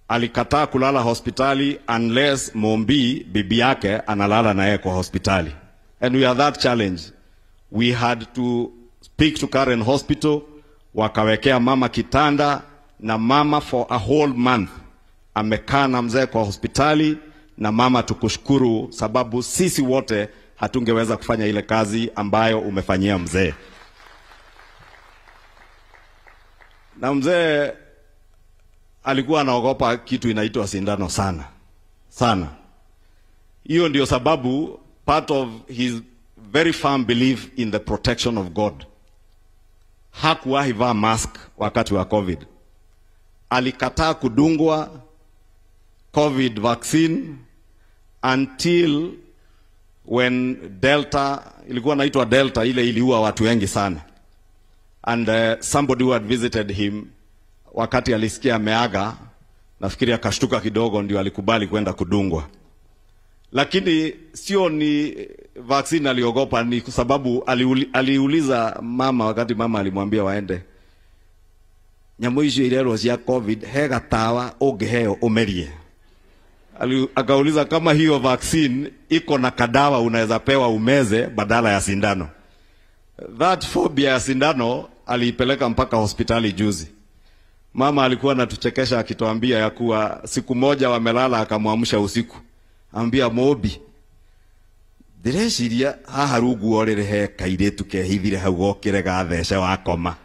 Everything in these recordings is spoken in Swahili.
alikataa kulala hospitali unless Mombi bibi yake analala naye kwa hospitali. And we are that challenge. We had to speak to Karen Hospital, wakawekea mama kitanda, na mama for a whole month amekaa na mzee kwa hospitali, na mama tukushukuru sababu sisi wote hatungeweza kufanya ile kazi ambayo umefanyia mzee. Na mzee alikuwa anaogopa kitu inaitwa sindano sana. Sana. Hiyo ndio sababu part of his very firm belief in the protection of God. Hakuwahi vaa mask wakati wa COVID. Alikataa kudungwa COVID vaccine until when Delta, ilikuwa naitwa Delta, ile iliua watu wengi sana. And somebody who had visited him, wakati alisikia ameaga, nafikiri akashtuka kidogo, ndio alikubali kwenda kudungwa. Lakini sio ni vaccine aliogopa, ni kwa sababu aliuliza mama, wakati mama alimwambia waende, nyamu icio irero cia COVID hega tawa ungeheo umerie. Akauliza kama hiyo vaccine iko na kadawa unaweza pewa umeze badala ya sindano. That phobia ya sindano aliipeleka mpaka hospitali juzi. Mama alikuwa anatuchekesha akituambia ya kuwa siku moja wamelala akamwamsha usiku. Ambia Mobi, direciria haha rungu orere kairetu kehithire hau gokire gathece wakoma.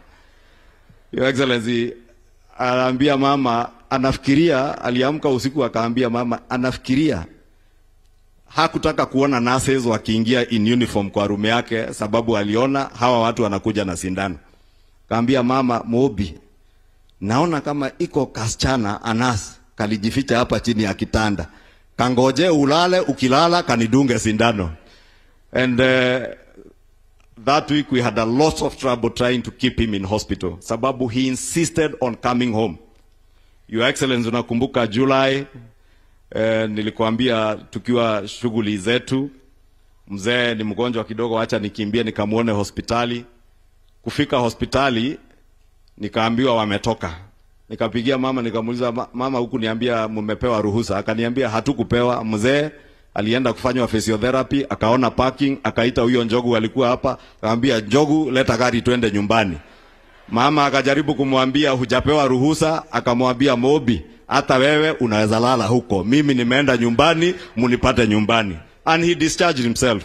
Your Excellency, anaambia mama, anafikiria, aliamka usiku akaambia mama, anafikiria hakutaka kuona nurses wakiingia in uniform kwa room yake sababu aliona hawa watu wanakuja na sindano. Kaambia mama, Mobi, naona kama iko kasichana anas kalijificha hapa chini ya kitanda. Kangoje ulale, ukilala kanidunge sindano. And that week we had a lot of trouble trying to keep him in hospital sababu he insisted on coming home. Your Excellency, unakumbuka July, nilikuambia tukiwa shughuli zetu, mzee ni mgonjwa kidogo, acha nikimbie nikamuone hospitali. Kufika hospitali nikaambiwa wametoka. Nikapigia mama nikamuuliza, mama huku niambia mumepewa ruhusa? Akaniambia hatukupewa. Mzee alienda kufanywa physiotherapy, akaona parking, akaita huyo Njogu alikuwa hapa, akamwambia Njogu leta gari twende nyumbani. Mama akajaribu kumwambia hujapewa ruhusa, akamwambia Mobi, hata wewe unaweza lala huko, mimi nimeenda nyumbani, munipate nyumbani. And he discharged himself.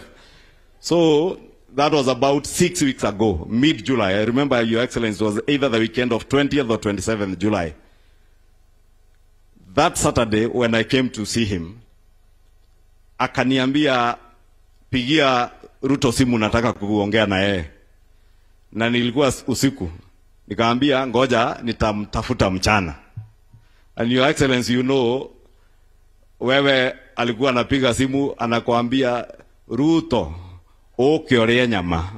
So that was about 6 weeks ago, mid-July. I remember, Your Excellency, it was either the weekend of 20th or 27th July. That Saturday, when I came to see him, akaniambia, pigia Ruto simu nataka kuongea na yeye. Na nilikuwa usiku. Nikaambia, ngoja nitamtafuta mchana. And Your Excellency, you know, wewe alikuwa anapiga simu, anakuambia, Ruto, oke nyama.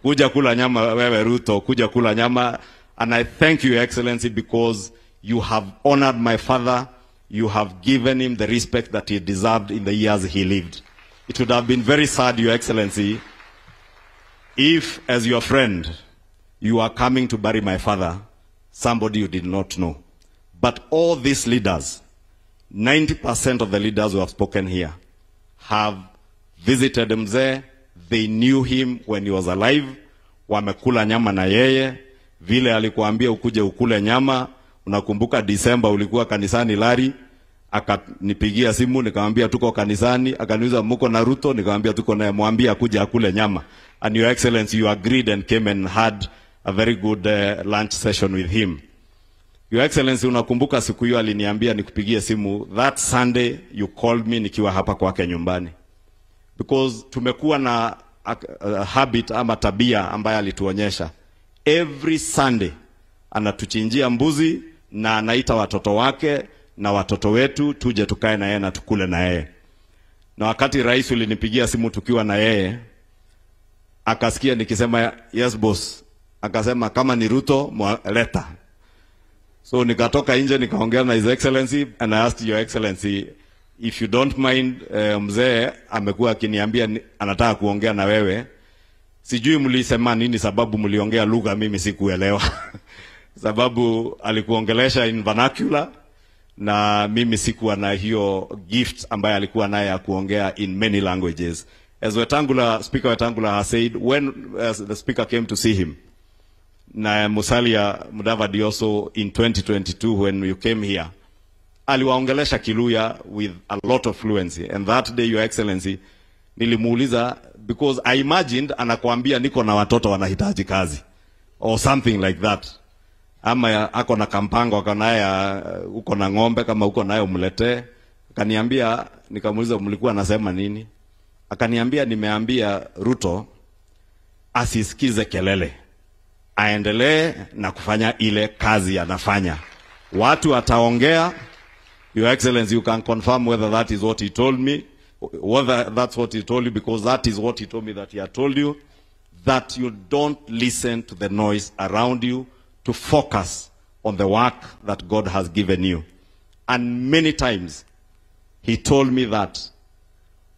Kuja kula nyama wewe Ruto, kuja kula nyama. And I thank you, Your Excellency, because you have honored my father. You have given him the respect that he deserved in the years he lived. It would have been very sad, Your Excellency, if, as your friend, you are coming to bury my father, somebody you did not know. But all these leaders, 90% of the leaders who have spoken here, have visited mzee. They knew him when he was alive. Wamekula nyama na yeye. Vile alikuambia ukuje ukule nyama. Unakumbuka December ulikuwa kanisani Lari. Akanipigia simu, nikamwambia tuko kanisani. Akaniuliza mko na Ruto, nikamwambia tuko naye, mwambie akuje akule nyama. And Your Excellency, you agreed and came and had a very good lunch session with him. Your Excellency, unakumbuka siku hiyo aliniambia nikupigie simu. That Sunday you called me nikiwa hapa kwake nyumbani. Because tumekuwa na habit ama tabia ambayo alituonyesha. Every Sunday anatuchinjia mbuzi na anaita watoto wake na watoto wetu tuje tukae na yeye na tukule na yeye. Na wakati rais ulinipigia simu tukiwa na yeye, akasikia nikisema yes boss, akasema kama ni Ruto leta. So nikatoka nje nikaongea na His Excellency and I asked Your Excellency, if you don't mind, mzee amekuwa akiniambia anataka kuongea na wewe. Sijui mlisema nini sababu mliongea lugha mimi sikuelewa. Sababu alikuongelesha in vernacular na mimi sikuwa na hiyo gift ambayo alikuwa naye ya kuongea in many languages. As Speaker Wetangula has said, when the speaker came to see him, na Musalia Mudavadi also in 2022 when you came here, aliwaongelesha Kiluya with a lot of fluency. And that day, Your Excellency, nilimuuliza, because I imagined anakuambia niko na watoto wanahitaji kazi or something like that. Ama ako na kampango, ako naye uko na ng'ombe, kama uko naye umletee. Akaniambia, nikamuuliza mlikuwa nasema nini? Akaniambia, nimeambia Ruto asisikize kelele, aendelee na kufanya ile kazi anafanya. Watu wataongea. Your Excellency, you can confirm whether that is what he told me, whether that's what he told you, because that is what he told me that he had told you, that you don't listen to the noise around you, to focus on the work that God has given you. And many times he told me that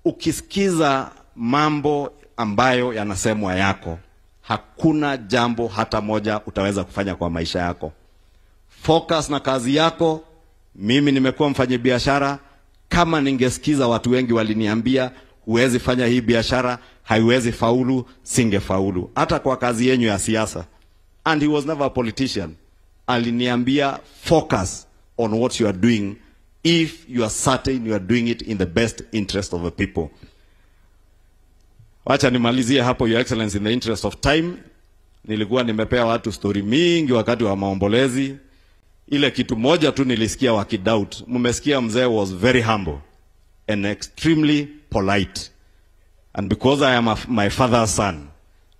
ukisikiza mambo ambayo yanasemwa yako, hakuna jambo hata moja utaweza kufanya kwa maisha yako. Focus na kazi yako. Mimi nimekuwa mfanyabiashara, kama ningesikiza watu wengi waliniambia huwezi fanya hii biashara, haiwezi faulu, singefaulu. Hata kwa kazi yenu ya siasa. And he was never a politician. Aliniambia, focus on what you are doing if you are certain you are doing it in the best interest of the people. Wacha nimalizie hapo, Your Excellency, in the interest of time. Nilikuwa nimepea watu story mingi wakati wa maombolezi. Ile kitu moja tu nilisikia wakidoubt. Mumesikia mzee was very humble and extremely polite. And because I am my father's son,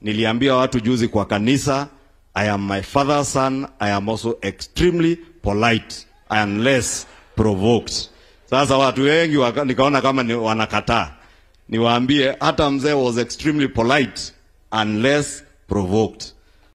niliambia watu juzi kwa kanisa, I am my father's son, I am also extremely polite and less provoked. Sasa watu wengi nikaona kama ni wanakataa. Niwaambie hata mzee was extremely polite and less provoked.